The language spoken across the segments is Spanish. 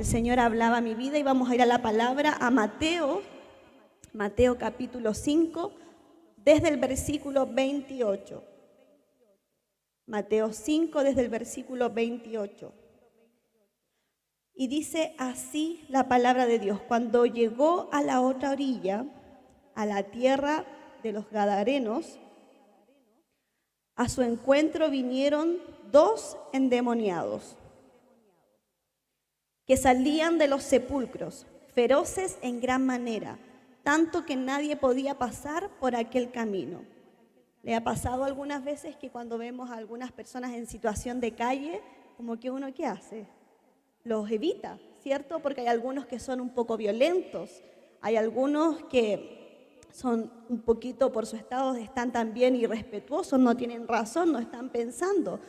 Señor hablaba a mi vida y vamos a ir a la palabra, a Mateo capítulo 5, desde el versículo 28. Mateo 5, desde el versículo 28. Y dice así la palabra de Dios: cuando llegó a la otra orilla, a la tierra de los Gadarenos, a su encuentro vinieron 2 endemoniados que salían de los sepulcros, feroces en gran manera, tanto que nadie podía pasar por aquel camino. ¿Le ha pasado algunas veces que cuando vemos a algunas personas en situación de calle, como que uno, ¿qué hace? Los evita, ¿cierto? Porque hay algunos que son un poco violentos, hay algunos que son un poquito por su estado, están también irrespetuosos, no tienen razón, no están pensando.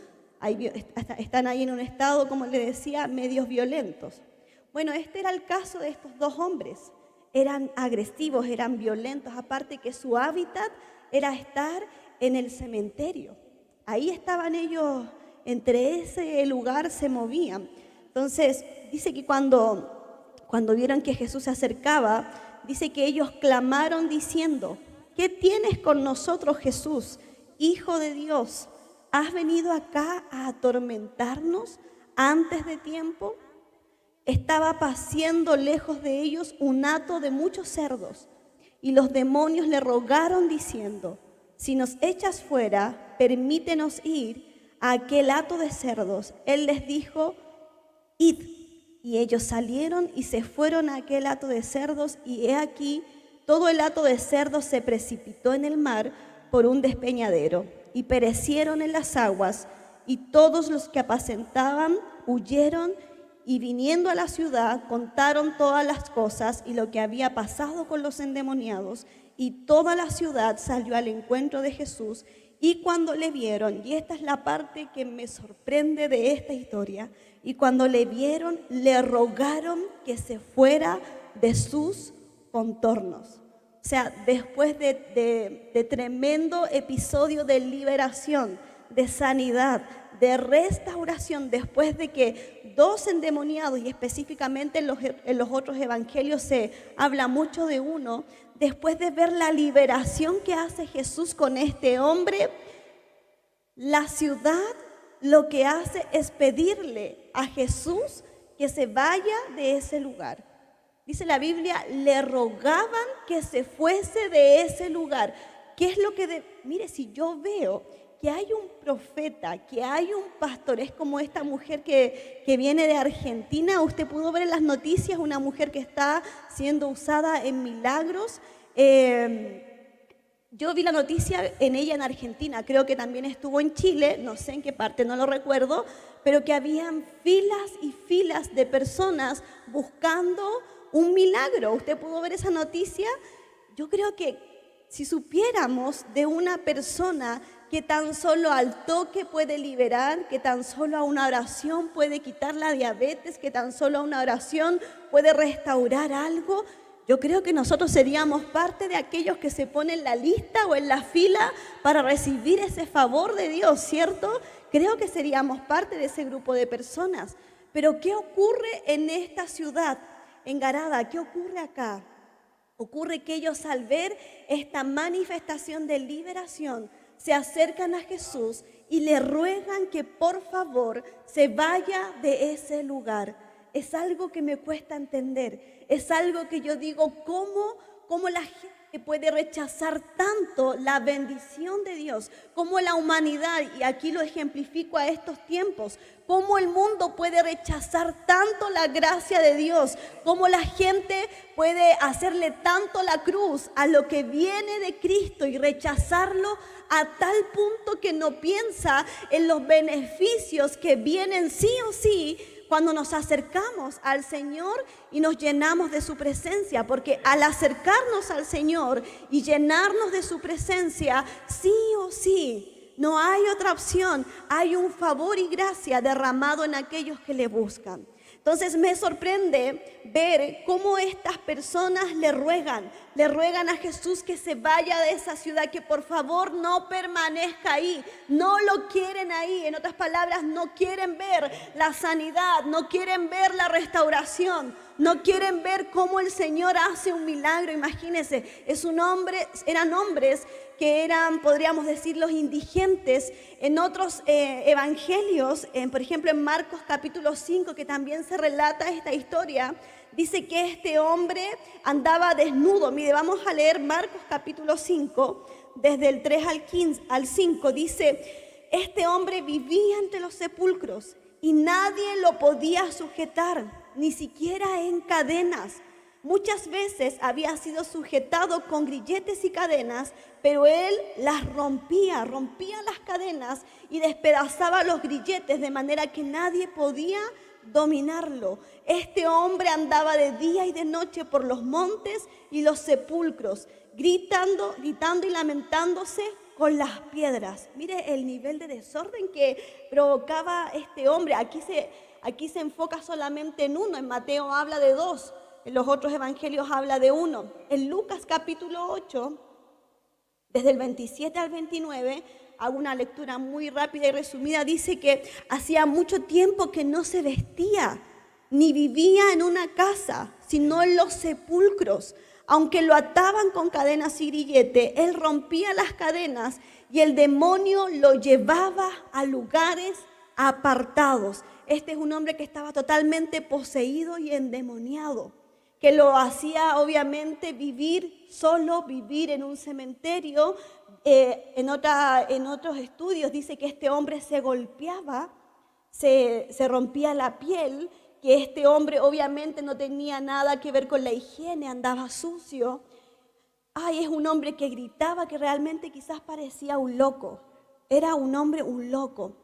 Están ahí en un estado, como le decía, medios violentos. Bueno, este era el caso de estos 2 hombres. Eran agresivos, eran violentos, aparte que su hábitat era estar en el cementerio. Ahí estaban ellos, entre ese lugar se movían. Entonces, dice que cuando vieron que Jesús se acercaba, dice que ellos clamaron diciendo: ¿qué tienes con nosotros, Jesús, Hijo de Dios? ¿Has venido acá a atormentarnos antes de tiempo? Estaba paciendo lejos de ellos un hato de muchos cerdos, y los demonios le rogaron diciendo: si nos echas fuera, permítenos ir a aquel hato de cerdos. Él les dijo: id. Y ellos salieron y se fueron a aquel hato de cerdos, y he aquí, todo el hato de cerdos se precipitó en el mar por un despeñadero, y perecieron en las aguas, y todos los que apacentaban huyeron, y viniendo a la ciudad contaron todas las cosas y lo que había pasado con los endemoniados, y toda la ciudad salió al encuentro de Jesús. Y cuando le vieron, y esta es la parte que me sorprende de esta historia, y cuando le vieron, le rogaron que se fuera de sus contornos. O sea, después de tremendo episodio de liberación, de sanidad, de restauración, después de que 2 endemoniados, y específicamente en los otros evangelios se habla mucho de uno, después de ver la liberación que hace Jesús con este hombre, la ciudad lo que hace es pedirle a Jesús que se vaya de ese lugar. Dice la Biblia, le rogaban que se fuese de ese lugar. ¿Qué es lo que mire, si yo veo que hay un profeta, que hay un pastor, es como esta mujer que viene de Argentina, usted pudo ver en las noticias, una mujer que está siendo usada en milagros. Yo vi la noticia en ella en Argentina, creo que también estuvo en Chile, no sé en qué parte, no lo recuerdo, pero que habían filas y filas de personas buscando un milagro. ¿Usted pudo ver esa noticia? Yo creo que si supiéramos de una persona que tan solo al toque puede liberar, que tan solo a una oración puede quitar la diabetes, que tan solo a una oración puede restaurar algo, yo creo que nosotros seríamos parte de aquellos que se ponen en la lista o en la fila para recibir ese favor de Dios, ¿cierto? Creo que seríamos parte de ese grupo de personas. Pero ¿qué ocurre en esta ciudad, en Garada? ¿Qué ocurre acá? Ocurre que ellos, al ver esta manifestación de liberación, se acercan a Jesús y le ruegan que por favor se vaya de ese lugar. Es algo que me cuesta entender, es algo que yo digo, ¿cómo la gente puede rechazar tanto la bendición de Dios? ¿Cómo la humanidad, y aquí lo ejemplifico a estos tiempos, cómo el mundo puede rechazar tanto la gracia de Dios? ¿Cómo la gente puede hacerle tanto la cruz a lo que viene de Cristo y rechazarlo a tal punto que no piensa en los beneficios que vienen sí o sí cuando nos acercamos al Señor y nos llenamos de su presencia? Porque al acercarnos al Señor y llenarnos de su presencia, sí o sí, no hay otra opción, hay un favor y gracia derramado en aquellos que le buscan. Entonces me sorprende ver cómo estas personas le ruegan a Jesús que se vaya de esa ciudad, que por favor no permanezca ahí, no lo quieren ahí. En otras palabras, no quieren ver la sanidad, no quieren ver la restauración, no quieren ver cómo el Señor hace un milagro. Imagínense, eran hombres que eran, podríamos decir, los indigentes. En otros evangelios, por ejemplo en Marcos capítulo 5, que también se relata esta historia, dice que este hombre andaba desnudo. Mire, vamos a leer Marcos capítulo 5, desde el 3 al 5. Dice, este hombre vivía entre los sepulcros y nadie lo podía sujetar, ni siquiera en cadenas. Muchas veces había sido sujetado con grilletes y cadenas, pero él las rompía las cadenas y despedazaba los grilletes de manera que nadie podía dominarlo. Este hombre andaba de día y de noche por los montes y los sepulcros, gritando y lamentándose con las piedras. Mire el nivel de desorden que provocaba este hombre. Aquí se enfoca solamente en uno. En Mateo habla de dos. En los otros evangelios habla de uno. En Lucas capítulo 8, desde el 27 al 29, hago una lectura muy rápida y resumida. Dice que hacía mucho tiempo que no se vestía, ni vivía en una casa, sino en los sepulcros. Aunque lo ataban con cadenas y grillete, él rompía las cadenas y el demonio lo llevaba a lugares apartados. Este es un hombre que estaba totalmente poseído y endemoniado, que lo hacía obviamente vivir solo, vivir en un cementerio. En otros estudios dice que este hombre se golpeaba, se rompía la piel, que este hombre obviamente no tenía nada que ver con la higiene, andaba sucio. Es un hombre que gritaba, que realmente quizás parecía un loco. Era un hombre, un loco.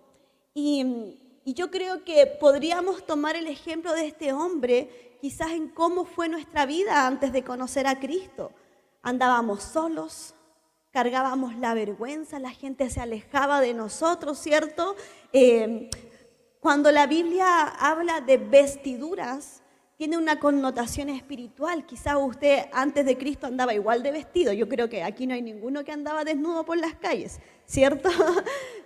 Y yo creo que podríamos tomar el ejemplo de este hombre quizás en cómo fue nuestra vida antes de conocer a Cristo. Andábamos solos, cargábamos la vergüenza, la gente se alejaba de nosotros, ¿cierto? Cuando la Biblia habla de vestiduras, tiene una connotación espiritual. Quizás usted antes de Cristo andaba igual de vestido. Yo creo que aquí no hay ninguno que andaba desnudo por las calles, ¿cierto?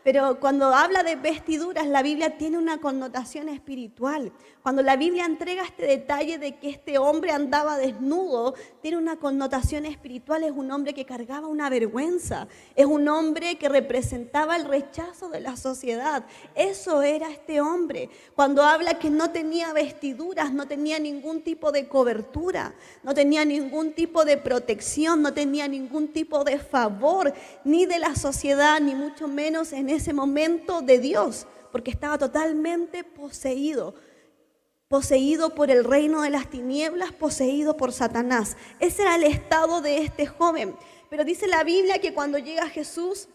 Pero cuando habla de vestiduras, la Biblia tiene una connotación espiritual. Cuando la Biblia entrega este detalle de que este hombre andaba desnudo, tiene una connotación espiritual. Es un hombre que cargaba una vergüenza. Es un hombre que representaba el rechazo de la sociedad. Eso era este hombre. Cuando habla que no tenía vestiduras, no tenía ningún tipo de cobertura, no tenía ningún tipo de protección, no tenía ningún tipo de favor, ni de la sociedad, ni mucho menos en ese momento de Dios, porque estaba totalmente poseído por el reino de las tinieblas, poseído por Satanás. Ese era el estado de este joven. Pero dice la Biblia que cuando llega Jesús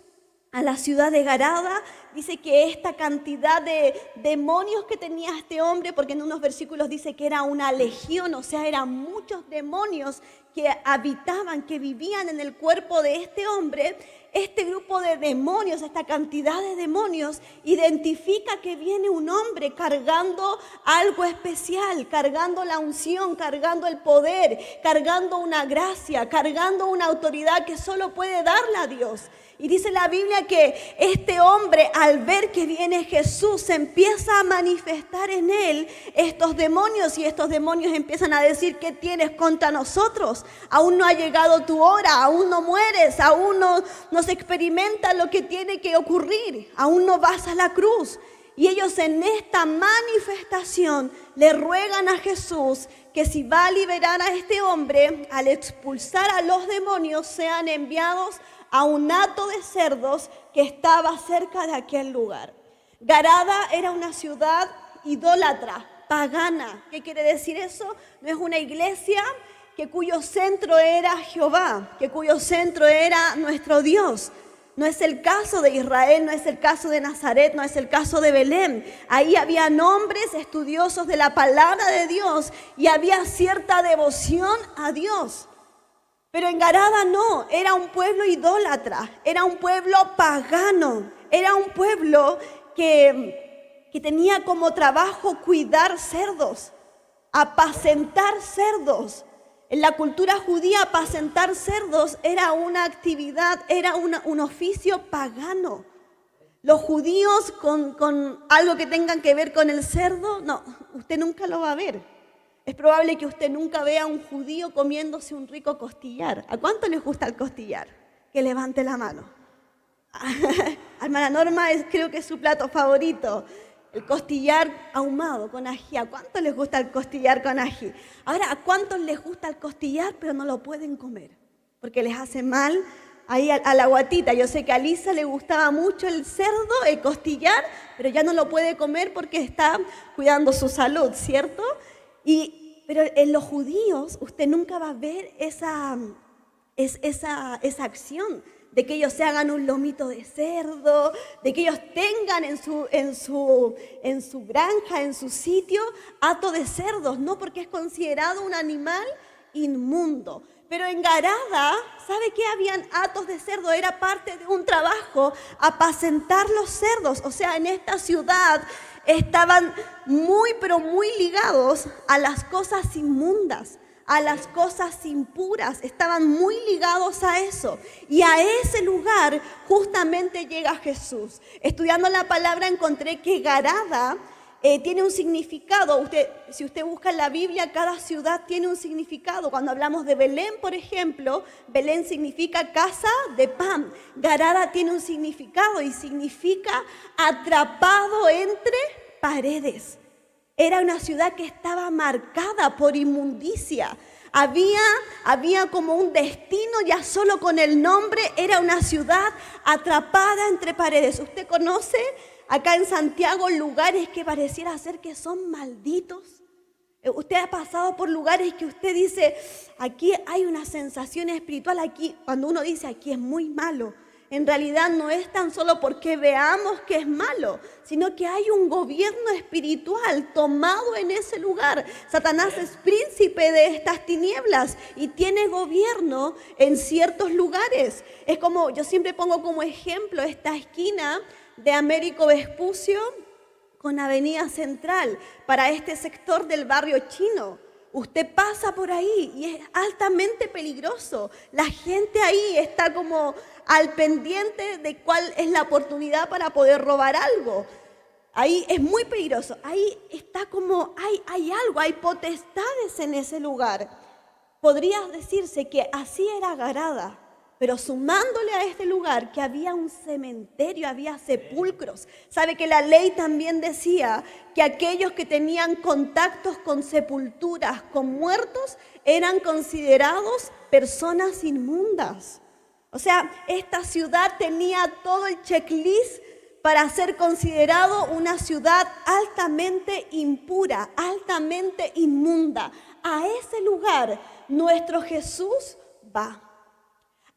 a la ciudad de Garada, dice que esta cantidad de demonios que tenía este hombre, porque en unos versículos dice que era una legión, o sea, eran muchos demonios que habitaban, que vivían en el cuerpo de este hombre. Este grupo de demonios, esta cantidad de demonios, identifica que viene un hombre cargando algo especial, cargando la unción, cargando el poder, cargando una gracia, cargando una autoridad que solo puede darla a Dios. Y dice la Biblia que este hombre, al ver que viene Jesús, se empieza a manifestar en él estos demonios, y estos demonios empiezan a decir: ¿qué tienes contra nosotros? Aún no ha llegado tu hora, aún no mueres, aún no se experimenta lo que tiene que ocurrir, aún no vas a la cruz. Y ellos en esta manifestación le ruegan a Jesús que si va a liberar a este hombre, al expulsar a los demonios, sean enviados a un hato de cerdos que estaba cerca de aquel lugar. Garada era una ciudad idólatra, pagana. ¿Qué quiere decir eso? No es una iglesia cuyo centro era Jehová, cuyo centro era nuestro Dios. No es el caso de Israel, no es el caso de Nazaret, no es el caso de Belén. Ahí había hombres estudiosos de la palabra de Dios y había cierta devoción a Dios. Pero en Garada no, era un pueblo idólatra, era un pueblo pagano, era un pueblo que tenía como trabajo cuidar cerdos. apacentar cerdos. En la cultura judía, apacentar cerdos era una actividad, era un oficio pagano. Los judíos con algo que tengan que ver con el cerdo, no, usted nunca lo va a ver. Es probable que usted nunca vea a un judío comiéndose un rico costillar. ¿A cuánto les gusta el costillar? Que levante la mano. Hermana Norma creo que es su plato favorito. El costillar ahumado con ají. ¿A cuánto les gusta el costillar con ají? Ahora, ¿a cuántos les gusta el costillar pero no lo pueden comer? Porque les hace mal ahí a la guatita. Yo sé que a Lisa le gustaba mucho el cerdo, el costillar, pero ya no lo puede comer porque está cuidando su salud, ¿cierto? Pero en los judíos usted nunca va a ver esa acción de que ellos se hagan un lomito de cerdo, de que ellos tengan en su granja, en su sitio, hato de cerdos, no, porque es considerado un animal inmundo. Pero en Garada, ¿sabe qué? Habían hatos de cerdo, era parte de un trabajo, apacentar los cerdos. O sea, en esta ciudad estaban muy, pero muy ligados a las cosas inmundas, a las cosas impuras, estaban muy ligados a eso. Y a ese lugar justamente llega Jesús. Estudiando la palabra encontré que Garada tiene un significado. Si usted busca en la Biblia, cada ciudad tiene un significado. Cuando hablamos de Belén, por ejemplo, Belén significa casa de pan. Garada tiene un significado y significa atrapado entre paredes. Era una ciudad que estaba marcada por inmundicia. Había como un destino, ya solo con el nombre, era una ciudad atrapada entre paredes. ¿Usted conoce acá en Santiago lugares que pareciera ser que son malditos? Usted ha pasado por lugares que usted dice, aquí hay una sensación espiritual, aquí, cuando uno dice aquí es muy malo, en realidad no es tan solo porque veamos que es malo, sino que hay un gobierno espiritual tomado en ese lugar. Satanás es príncipe de estas tinieblas y tiene gobierno en ciertos lugares. Es como, yo siempre pongo como ejemplo esta esquina de Américo Vespucio con Avenida Central para este sector del barrio chino. Usted pasa por ahí y es altamente peligroso. La gente ahí está como al pendiente de cuál es la oportunidad para poder robar algo. Ahí es muy peligroso. Ahí está como, hay algo, hay potestades en ese lugar. Podría decirse que así era Garada, pero sumándole a este lugar que había un cementerio, había sepulcros. Sabe que la ley también decía que aquellos que tenían contactos con sepulturas, con muertos, eran considerados personas inmundas. O sea, esta ciudad tenía todo el checklist para ser considerado una ciudad altamente impura, altamente inmunda. A ese lugar nuestro Jesús va.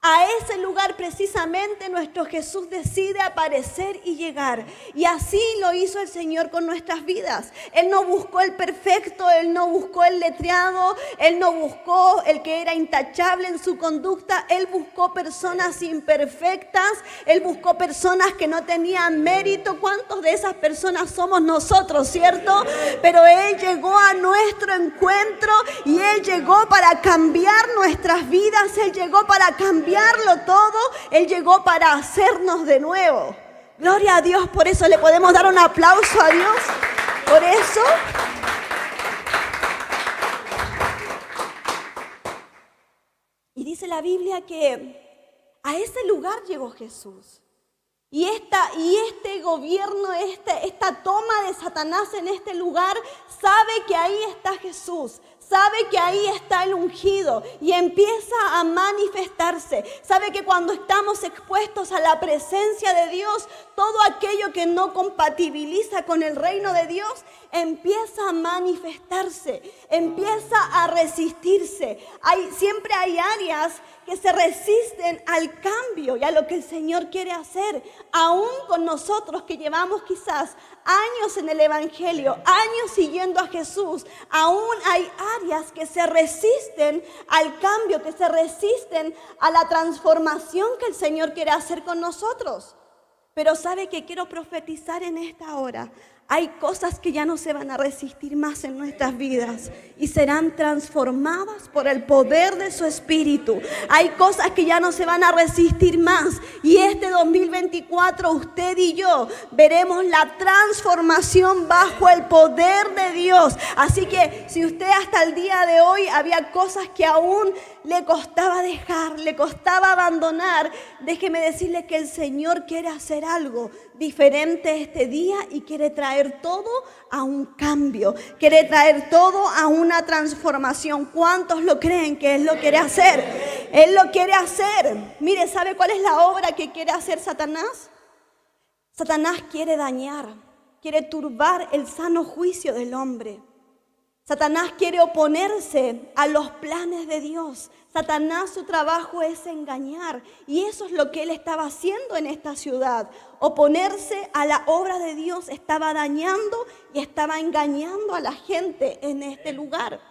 A ese lugar precisamente nuestro Jesús decide aparecer y llegar. Y así lo hizo el Señor con nuestras vidas. Él no buscó el perfecto, Él no buscó el letreado, Él no buscó el que era intachable en su conducta. Él buscó personas imperfectas, Él buscó personas que no tenían mérito. ¿Cuántos de esas personas somos nosotros, cierto? Pero Él llegó a nuestro encuentro y Él llegó para cambiar nuestras vidas, Él llegó para cambiarlo todo, Él llegó para hacernos de nuevo. Gloria a Dios, por eso le podemos dar un aplauso a Dios, por eso. Y dice la Biblia que a ese lugar llegó Jesús. Y este gobierno, esta toma de Satanás en este lugar, sabe que ahí está Jesús, sabe que ahí está el ungido y empieza a manifestarse. Sabe que cuando estamos expuestos a la presencia de Dios, todo aquello que no compatibiliza con el reino de Dios empieza a manifestarse, empieza a resistirse. Siempre hay áreas que se resisten al cambio y a lo que el Señor quiere hacer. Aún con nosotros que llevamos quizás años en el Evangelio, años siguiendo a Jesús, aún hay áreas que se resisten al cambio, que se resisten a la transformación que el Señor quiere hacer con nosotros. Pero sabe que quiero profetizar en esta hora. Hay cosas que ya no se van a resistir más en nuestras vidas y serán transformadas por el poder de su Espíritu. Hay cosas que ya no se van a resistir más y este 2024 usted y yo veremos la transformación bajo el poder de Dios. Así que si usted hasta el día de hoy había cosas que aún le costaba dejar, le costaba abandonar, déjeme decirle que el Señor quiere hacer algo diferente este día y quiere traer todo a un cambio, quiere traer todo a una transformación. ¿Cuántos lo creen que Él lo quiere hacer? Él lo quiere hacer. Mire, ¿sabe cuál es la obra que quiere hacer Satanás? Satanás quiere dañar, quiere turbar el sano juicio del hombre. Satanás quiere oponerse a los planes de Dios. Satanás, su trabajo es engañar. Y eso es lo que él estaba haciendo en esta ciudad. Oponerse a la obra de Dios, estaba dañando y estaba engañando a la gente en este lugar.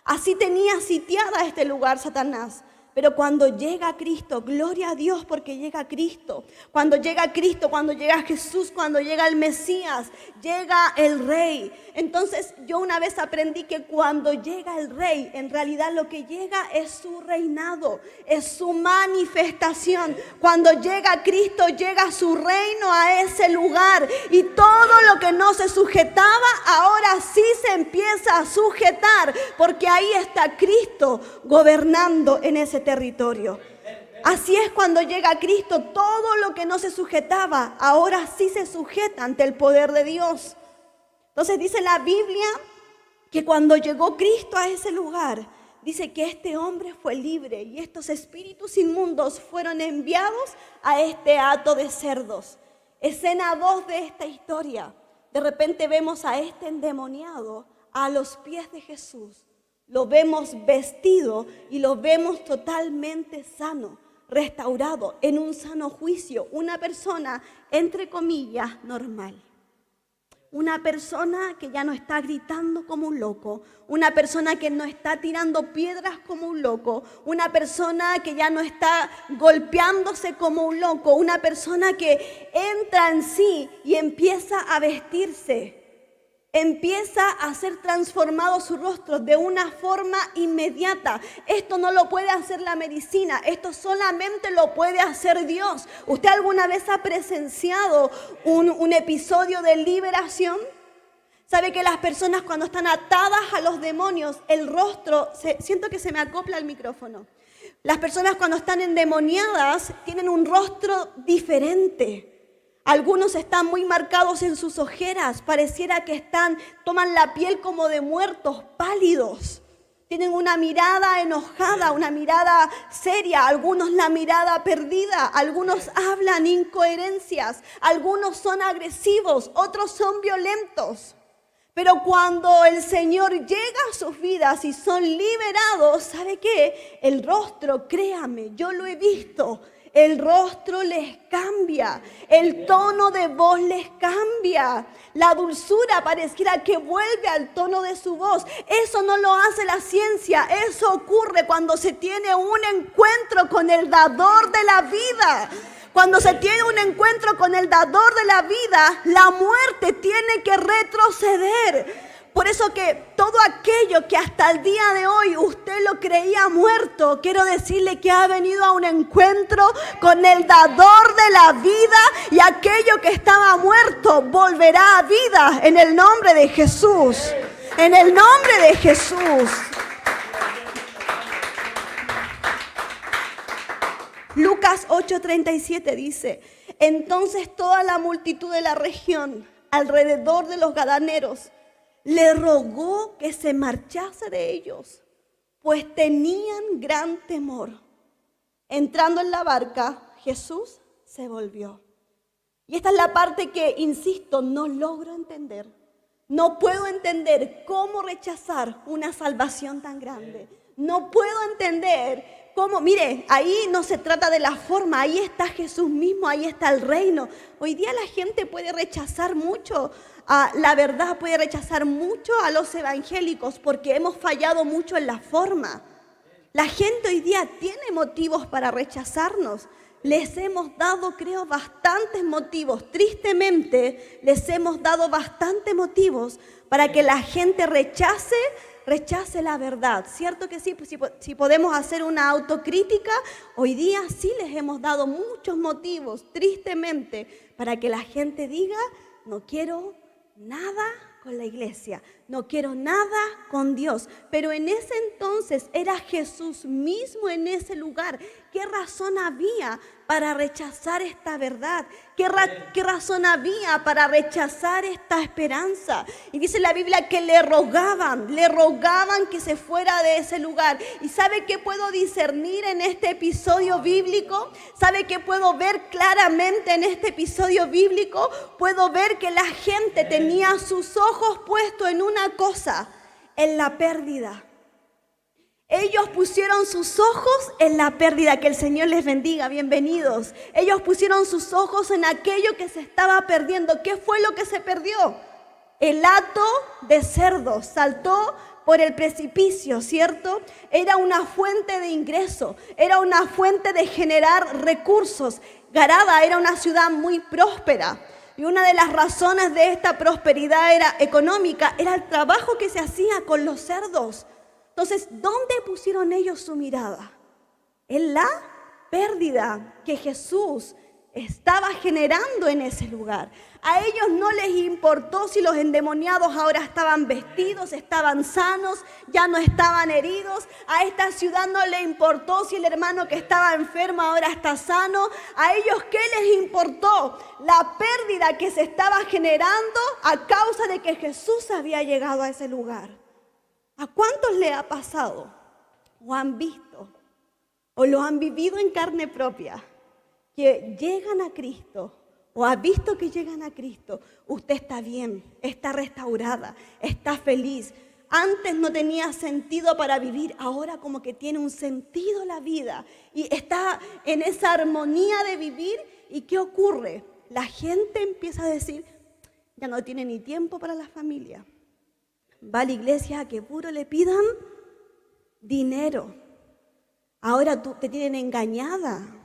Así tenía sitiada este lugar Satanás. Pero cuando llega Cristo, gloria a Dios porque llega Cristo. Cuando llega Cristo, cuando llega Jesús, cuando llega el Mesías, llega el Rey. Entonces yo una vez aprendí que cuando llega el Rey, en realidad lo que llega es su reinado, es su manifestación. Cuando llega Cristo, llega su reino a ese lugar. Y todo lo que no se sujetaba, ahora sí se empieza a sujetar. Porque ahí está Cristo gobernando en ese territorio. Así es cuando llega Cristo, todo lo que no se sujetaba, ahora sí se sujeta ante el poder de Dios. Entonces dice la Biblia que cuando llegó Cristo a ese lugar, dice que este hombre fue libre y estos espíritus inmundos fueron enviados a este hato de cerdos. Escena 2 de esta historia. De repente vemos a este endemoniado a los pies de Jesús. Lo vemos vestido y lo vemos totalmente sano, restaurado, en un sano juicio. Una persona, entre comillas, normal. Una persona que ya no está gritando como un loco. Una persona que no está tirando piedras como un loco. Una persona que ya no está golpeándose como un loco. Una persona que entra en sí y empieza a vestirse. Empieza a ser transformado su rostro de una forma inmediata. Esto no lo puede hacer la medicina, esto solamente lo puede hacer Dios. ¿Usted alguna vez ha presenciado un episodio de liberación? ¿Sabe que las personas cuando están atadas a los demonios, el rostro, siento que se me acopla el micrófono. Las personas cuando están endemoniadas tienen un rostro diferente. Algunos están muy marcados en sus ojeras, pareciera que toman la piel como de muertos, pálidos. Tienen una mirada enojada, una mirada seria, algunos la mirada perdida, algunos hablan incoherencias, algunos son agresivos, otros son violentos. Pero cuando el Señor llega a sus vidas y son liberados, ¿sabe qué? El rostro, créame, yo lo he visto. El rostro les cambia, el tono de voz les cambia, la dulzura pareciera que vuelve al tono de su voz. Eso no lo hace la ciencia, eso ocurre cuando se tiene un encuentro con el dador de la vida. Cuando se tiene un encuentro con el dador de la vida, la muerte tiene que retroceder. Por eso que todo aquello que hasta el día de hoy usted lo creía muerto, quiero decirle que ha venido a un encuentro con el dador de la vida y aquello que estaba muerto volverá a vida en el nombre de Jesús. En el nombre de Jesús. Lucas 8:37 dice: entonces toda la multitud de la región alrededor de los gadaneros le rogó que se marchase de ellos, pues tenían gran temor. Entrando en la barca, Jesús se volvió. Y esta es la parte que, insisto, no logro entender. No puedo entender cómo rechazar una salvación tan grande. No puedo entender cómo, mire, ahí no se trata de la forma, ahí está Jesús mismo, ahí está el reino. Hoy día la gente puede rechazar mucho la verdad, puede rechazar mucho a los evangélicos porque hemos fallado mucho en la forma. La gente hoy día tiene motivos para rechazarnos. Les hemos dado, creo, bastantes motivos. Tristemente, les hemos dado bastantes motivos para que la gente rechace la verdad. ¿Cierto que sí? Pues si podemos hacer una autocrítica, hoy día sí les hemos dado muchos motivos, tristemente, para que la gente diga, no quiero nada con la iglesia, no quiero nada con Dios. Pero en ese entonces era Jesús mismo en ese lugar. ¿Qué razón había para rechazar esta verdad? ¿Qué razón había para rechazar esta esperanza? Y dice la Biblia que le rogaban que se fuera de ese lugar. ¿Y sabe qué puedo discernir en este episodio bíblico? ¿Sabe qué puedo ver claramente en este episodio bíblico? Puedo ver que la gente tenía sus ojos puestos en una cosa, en la pérdida. Ellos pusieron sus ojos en la pérdida. Que el Señor les bendiga, bienvenidos. Ellos pusieron sus ojos en aquello que se estaba perdiendo. ¿Qué fue lo que se perdió? El hato de cerdos saltó por el precipicio, ¿cierto? Era una fuente de ingreso, era una fuente de generar recursos. Garada era una ciudad muy próspera. Y una de las razones de esta prosperidad económica era el trabajo que se hacía con los cerdos. Entonces, ¿dónde pusieron ellos su mirada? En la pérdida que Jesús estaba generando en ese lugar. A ellos no les importó si los endemoniados ahora estaban vestidos, estaban sanos, ya no estaban heridos. A esta ciudad no le importó si el hermano que estaba enfermo ahora está sano. A ellos, ¿qué les importó? La pérdida que se estaba generando a causa de que Jesús había llegado a ese lugar. ¿A cuántos le ha pasado? ¿O han visto? ¿O lo han vivido en carne propia? Que llegan a Cristo, o ha visto que llegan a Cristo. Usted está bien, está restaurada, está feliz. Antes no tenía sentido para vivir, ahora como que tiene un sentido la vida. Y está en esa armonía de vivir. ¿Y qué ocurre? La gente empieza a decir, ya no tiene ni tiempo para la familia. Va a la iglesia a que puro le pidan dinero. Ahora te tienen engañada.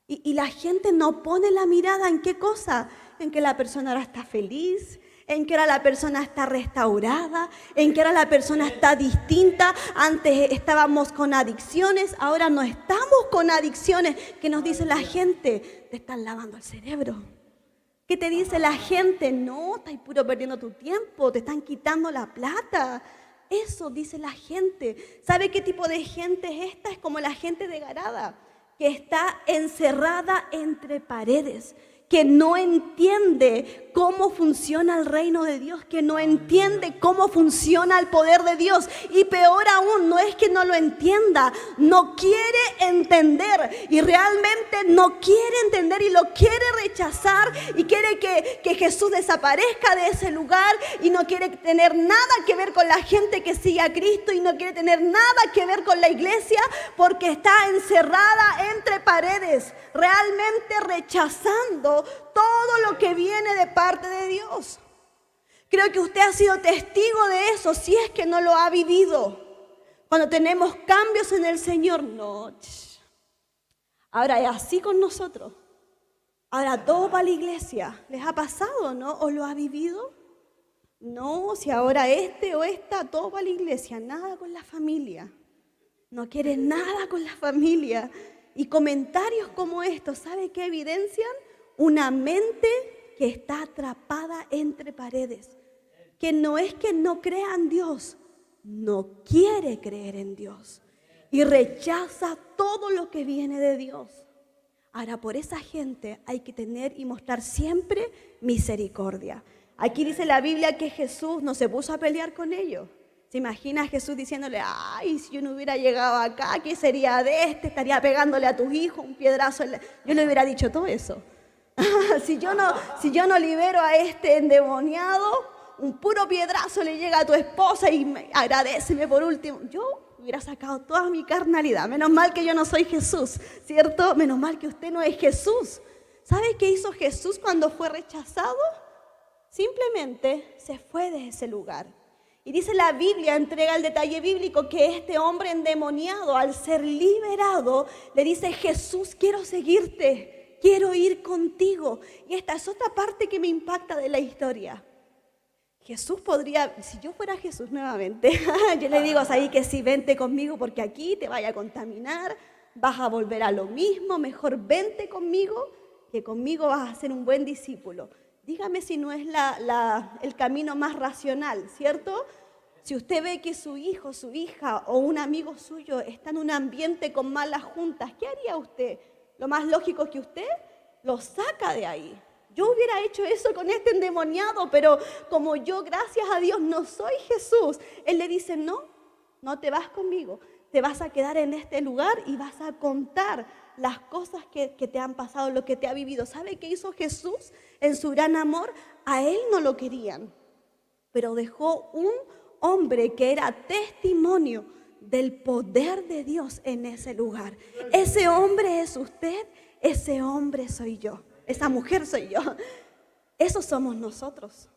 Y la gente no pone la mirada en qué cosa, en que la persona ahora está feliz, en que ahora la persona está restaurada, en que ahora la persona está distinta. Antes estábamos con adicciones, ahora no estamos con adicciones. ¿Qué nos dice la gente? Te están lavando el cerebro. ¿Qué te dice la gente? No, estás puro perdiendo tu tiempo, te están quitando la plata. Eso dice la gente. ¿Sabe qué tipo de gente es esta? Es como la gente de Garada, que está encerrada entre paredes, que no entiende cómo funciona el reino de Dios, que no entiende cómo funciona el poder de Dios. Y peor aún, no es que no lo entienda, no quiere entender. Y realmente no quiere entender y lo quiere rechazar y quiere que Jesús desaparezca de ese lugar y no quiere tener nada que ver con la gente que sigue a Cristo y no quiere tener nada que ver con la iglesia porque está encerrada entre paredes, realmente rechazando todo lo que viene de parte de Dios. Creo que usted ha sido testigo de eso, si es que no lo ha vivido. Cuando tenemos cambios en el Señor, no. Ahora es así con nosotros. Ahora todo va a la iglesia. ¿Les ha pasado, no? ¿O lo ha vivido? No, si ahora este o esta, todo va a la iglesia, nada con la familia. No quiere nada con la familia. Y comentarios como estos, ¿sabe qué evidencian? Una mente que está atrapada entre paredes, que no es que no crea en Dios, no quiere creer en Dios y rechaza todo lo que viene de Dios. Ahora, por esa gente hay que tener y mostrar siempre misericordia. Aquí dice la Biblia que Jesús no se puso a pelear con ellos. ¿Se imagina a Jesús diciéndole, ay, si yo no hubiera llegado acá, ¿qué sería de este? Estaría pegándole a tus hijos un piedrazo. Yo le hubiera dicho todo eso. Si yo no libero a este endemoniado, un puro piedrazo le llega a tu esposa y agradéceme por último. Yo hubiera sacado toda mi carnalidad. Menos mal que yo no soy Jesús, ¿cierto? Menos mal que usted no es Jesús. ¿Sabe qué hizo Jesús cuando fue rechazado? Simplemente se fue de ese lugar. Y dice la Biblia, entrega el detalle bíblico, que este hombre endemoniado, al ser liberado, le dice: Jesús, quiero seguirte, quiero ir contigo. Y esta es otra parte que me impacta de la historia. Jesús podría, si yo fuera Jesús nuevamente, yo le digo ahí que sí, vente conmigo porque aquí te vaya a contaminar, vas a volver a lo mismo, mejor vente conmigo, que conmigo vas a ser un buen discípulo. Dígame si no es el camino más racional, ¿cierto? Si usted ve que su hijo, su hija o un amigo suyo está en un ambiente con malas juntas, ¿qué haría usted? Lo más lógico es que usted lo saca de ahí. Yo hubiera hecho eso con este endemoniado, pero como yo, gracias a Dios, no soy Jesús, Él le dice: no, no te vas conmigo, te vas a quedar en este lugar y vas a contar las cosas que te han pasado, lo que te ha vivido. ¿Sabe qué hizo Jesús en su gran amor? A Él no lo querían, pero dejó un hombre que era testimonio del poder de Dios en ese lugar. Ese hombre es usted, ese hombre soy yo. Esa mujer soy yo. Esos somos nosotros.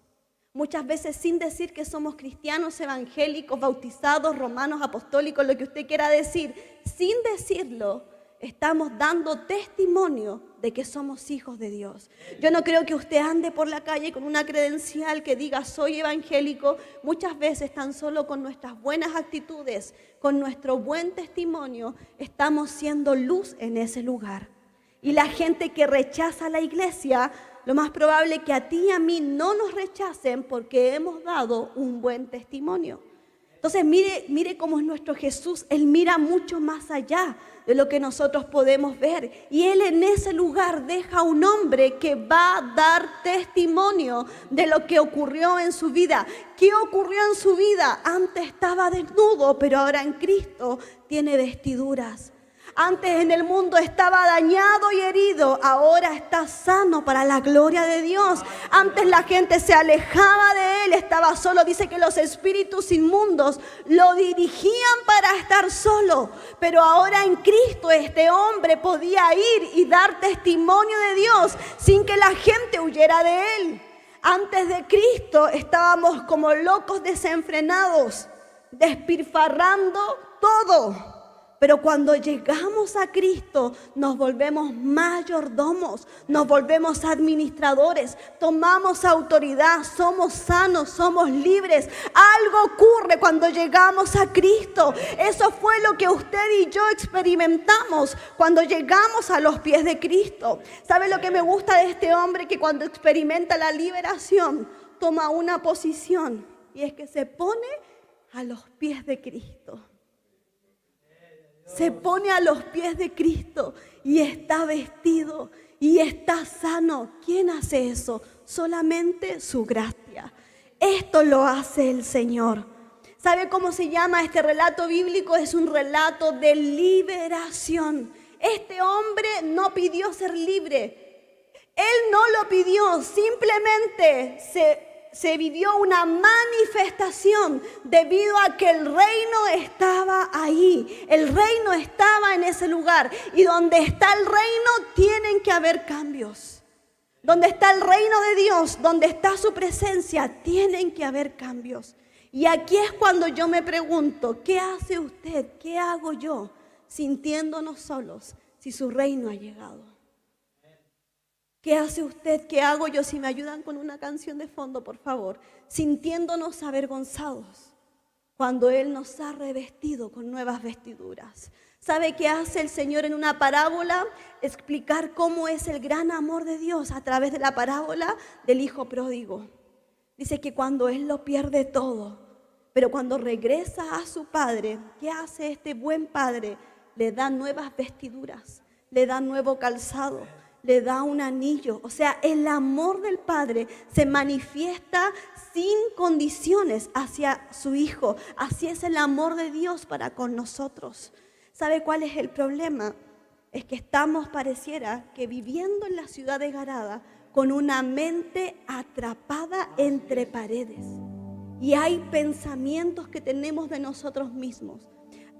Muchas veces sin decir que somos cristianos, evangélicos, bautizados, romanos, apostólicos, lo que usted quiera decir, sin decirlo, estamos dando testimonio de que somos hijos de Dios. Yo no creo que usted ande por la calle con una credencial que diga soy evangélico. Muchas veces tan solo con nuestras buenas actitudes, con nuestro buen testimonio, estamos siendo luz en ese lugar. Y la gente que rechaza la iglesia, lo más probable es que a ti y a mí no nos rechacen porque hemos dado un buen testimonio. Entonces mire cómo es nuestro Jesús. Él mira mucho más allá de lo que nosotros podemos ver. Y Él en ese lugar deja un hombre que va a dar testimonio de lo que ocurrió en su vida. ¿Qué ocurrió en su vida? Antes estaba desnudo, pero ahora en Cristo tiene vestiduras. Antes en el mundo estaba dañado y herido, ahora está sano para la gloria de Dios. Antes la gente se alejaba de él, estaba solo. Dice que los espíritus inmundos lo dirigían para estar solo. Pero ahora en Cristo este hombre podía ir y dar testimonio de Dios sin que la gente huyera de él. Antes de Cristo estábamos como locos desenfrenados, despilfarrando todo. Pero cuando llegamos a Cristo, nos volvemos mayordomos, nos volvemos administradores, tomamos autoridad, somos sanos, somos libres. Algo ocurre cuando llegamos a Cristo. Eso fue lo que usted y yo experimentamos cuando llegamos a los pies de Cristo. ¿Sabe lo que me gusta de este hombre? Que cuando experimenta la liberación, toma una posición, y es que se pone a los pies de Cristo. Se pone a los pies de Cristo y está vestido y está sano. ¿Quién hace eso? Solamente su gracia. Esto lo hace el Señor. ¿Sabe cómo se llama este relato bíblico? Es un relato de liberación. Este hombre no pidió ser libre. Él no lo pidió, simplemente se vivió una manifestación debido a que el reino estaba ahí. El reino estaba en ese lugar. Y donde está el reino tienen que haber cambios. Donde está el reino de Dios, donde está su presencia, tienen que haber cambios. Y aquí es cuando yo me pregunto, ¿qué hace usted? ¿Qué hago yo sintiéndonos solos si su reino ha llegado? ¿Qué hace usted? ¿Qué hago yo? Si me ayudan con una canción de fondo, por favor. Sintiéndonos avergonzados cuando Él nos ha revestido con nuevas vestiduras. ¿Sabe qué hace el Señor en una parábola? Explicar cómo es el gran amor de Dios a través de la parábola del hijo pródigo. Dice que cuando Él lo pierde todo, pero cuando regresa a su padre, ¿qué hace este buen padre? Le da nuevas vestiduras, le da nuevo calzado, le da un anillo. O sea, el amor del Padre se manifiesta sin condiciones hacia su Hijo. Así es el amor de Dios para con nosotros. ¿Sabe cuál es el problema? Es que estamos, pareciera, que viviendo en la ciudad de Garada con una mente atrapada entre paredes. Y hay pensamientos que tenemos de nosotros mismos.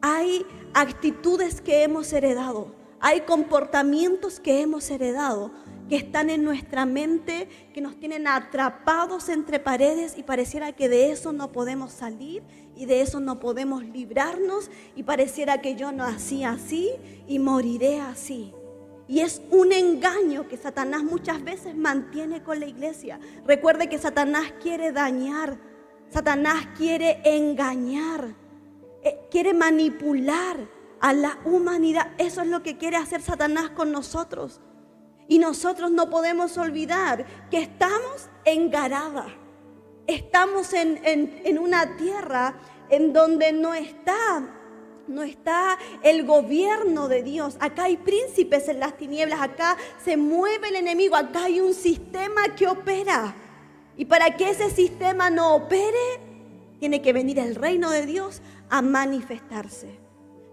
Hay actitudes que hemos heredado. Hay comportamientos que hemos heredado, que están en nuestra mente, que nos tienen atrapados entre paredes y pareciera que de eso no podemos salir y de eso no podemos librarnos y pareciera que yo nací así y moriré así. Y es un engaño que Satanás muchas veces mantiene con la iglesia. Recuerde que Satanás quiere dañar, Satanás quiere engañar, quiere manipular a la humanidad. Eso es lo que quiere hacer Satanás con nosotros. Y nosotros no podemos olvidar que estamos en Garada. Estamos en una tierra en donde no está el gobierno de Dios. Acá hay príncipes en las tinieblas, acá se mueve el enemigo, acá hay un sistema que opera. Y para que ese sistema no opere, tiene que venir el reino de Dios a manifestarse.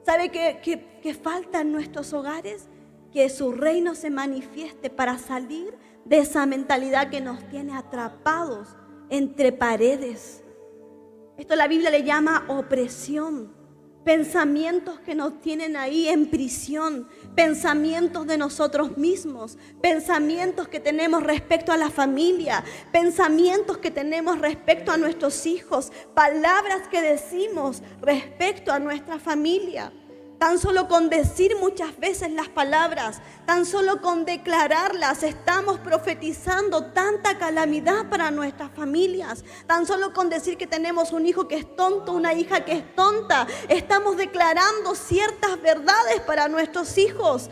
¿Sabe qué falta en nuestros hogares? Que su reino se manifieste para salir de esa mentalidad que nos tiene atrapados entre paredes. Esto la Biblia le llama opresión. Pensamientos que nos tienen ahí en prisión, pensamientos de nosotros mismos, pensamientos que tenemos respecto a la familia, pensamientos que tenemos respecto a nuestros hijos, palabras que decimos respecto a nuestra familia. Tan solo con decir muchas veces las palabras, tan solo con declararlas, estamos profetizando tanta calamidad para nuestras familias. Tan solo con decir que tenemos un hijo que es tonto, una hija que es tonta, estamos declarando ciertas verdades para nuestros hijos.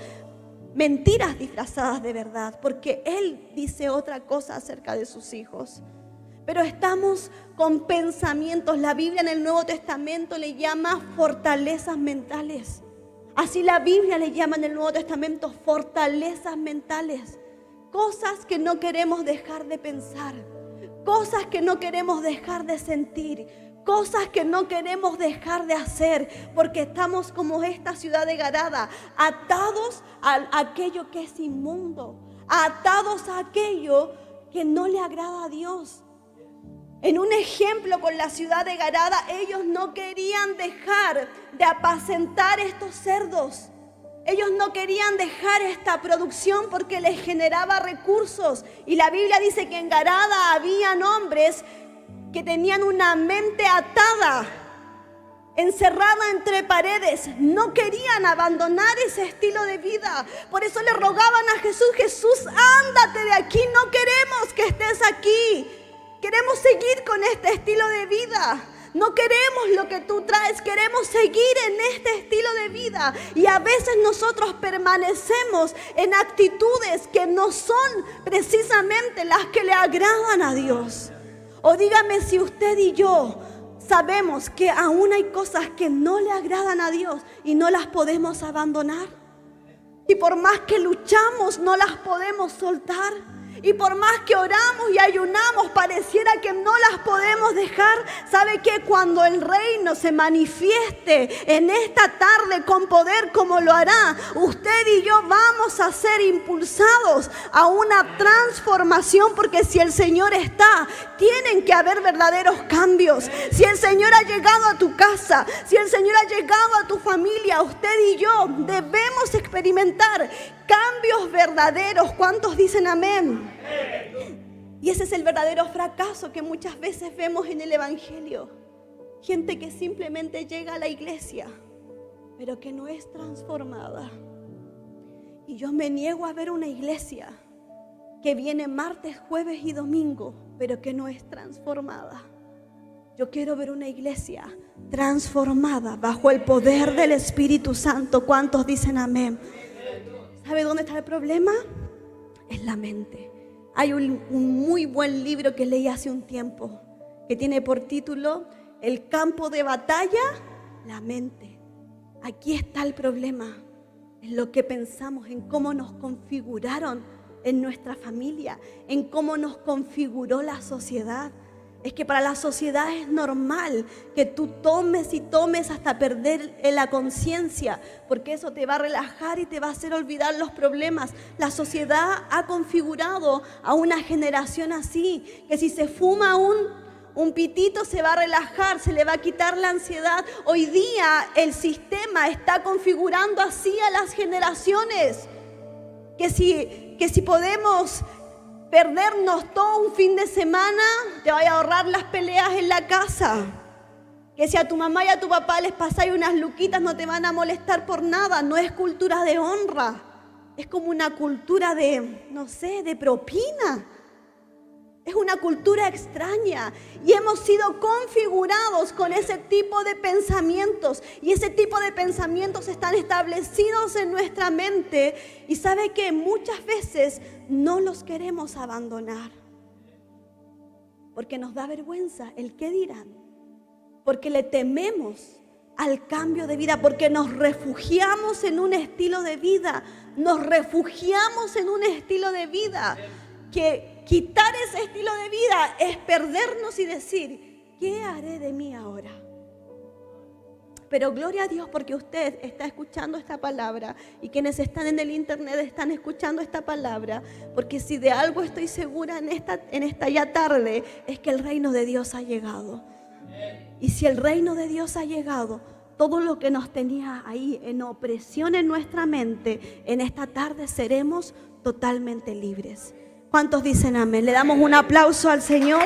Mentiras disfrazadas de verdad, porque Él dice otra cosa acerca de sus hijos. Pero estamos con pensamientos. La Biblia en el Nuevo Testamento le llama fortalezas mentales. Así la Biblia le llama en el Nuevo Testamento fortalezas mentales. Cosas que no queremos dejar de pensar. Cosas que no queremos dejar de sentir. Cosas que no queremos dejar de hacer. Porque estamos como esta ciudad de Garada, atados a aquello que es inmundo. Atados a aquello que no le agrada a Dios. En un ejemplo con la ciudad de Garada, ellos no querían dejar de apacentar estos cerdos. Ellos no querían dejar esta producción porque les generaba recursos. Y la Biblia dice que en Garada habían hombres que tenían una mente atada, encerrada entre paredes. No querían abandonar ese estilo de vida. Por eso le rogaban a Jesús: Jesús, ándate de aquí, no queremos que estés aquí. Queremos seguir con este estilo de vida. No queremos lo que tú traes, queremos seguir en este estilo de vida. Y a veces nosotros permanecemos en actitudes que no son precisamente las que le agradan a Dios. O dígame si usted y yo sabemos que aún hay cosas que no le agradan a Dios y no las podemos abandonar. Y por más que luchamos, no las podemos soltar. Y por más que oramos y ayunamos, pareciera que no las podemos dejar. ¿Sabe qué? Cuando el reino se manifieste en esta tarde con poder como lo hará, usted y yo vamos a ser impulsados a una transformación. Porque si el Señor está, tienen que haber verdaderos cambios. Si el Señor ha llegado a tu casa, si el Señor ha llegado a tu familia, usted y yo debemos experimentar cambios verdaderos. ¿Cuántos dicen amén? Y ese es el verdadero fracaso que muchas veces vemos en el Evangelio. Gente que simplemente llega a la iglesia, pero que no es transformada. Y yo me niego a ver una iglesia que viene martes, jueves y domingo, pero que no es transformada. Yo quiero ver una iglesia transformada bajo el poder del Espíritu Santo. ¿Cuántos dicen amén? ¿Sabe dónde está el problema? En la mente. Hay un muy buen libro que leí hace un tiempo que tiene por título El campo de batalla, la mente. Aquí está el problema, en lo que pensamos, en cómo nos configuraron en nuestra familia, en cómo nos configuró la sociedad. Es que para la sociedad es normal que tú tomes y tomes hasta perder la conciencia, porque eso te va a relajar y te va a hacer olvidar los problemas. La sociedad ha configurado a una generación así, que si se fuma un pitito se va a relajar, se le va a quitar la ansiedad. Hoy día el sistema está configurando así a las generaciones, que si podemos perdernos todo un fin de semana, te vaya a ahorrar las peleas en la casa. Que si a tu mamá y a tu papá les pasáis unas luquitas no te van a molestar por nada. No es cultura de honra, es como una cultura de, no sé, de propina. Es una cultura extraña y hemos sido configurados con ese tipo de pensamientos y ese tipo de pensamientos están establecidos en nuestra mente y sabe que muchas veces no los queremos abandonar porque nos da vergüenza el qué dirán, porque le tememos al cambio de vida, porque nos refugiamos en un estilo de vida, que quitar ese estilo de vida es perdernos y decir, ¿qué haré de mí ahora? Pero gloria a Dios porque usted está escuchando esta palabra y quienes están en el internet están escuchando esta palabra, porque si de algo estoy segura en esta ya tarde es que el reino de Dios ha llegado. Y si el reino de Dios ha llegado, todo lo que nos tenía ahí en opresión en nuestra mente, en esta tarde seremos totalmente libres. ¿Cuántos dicen amén? Le damos un aplauso al Señor.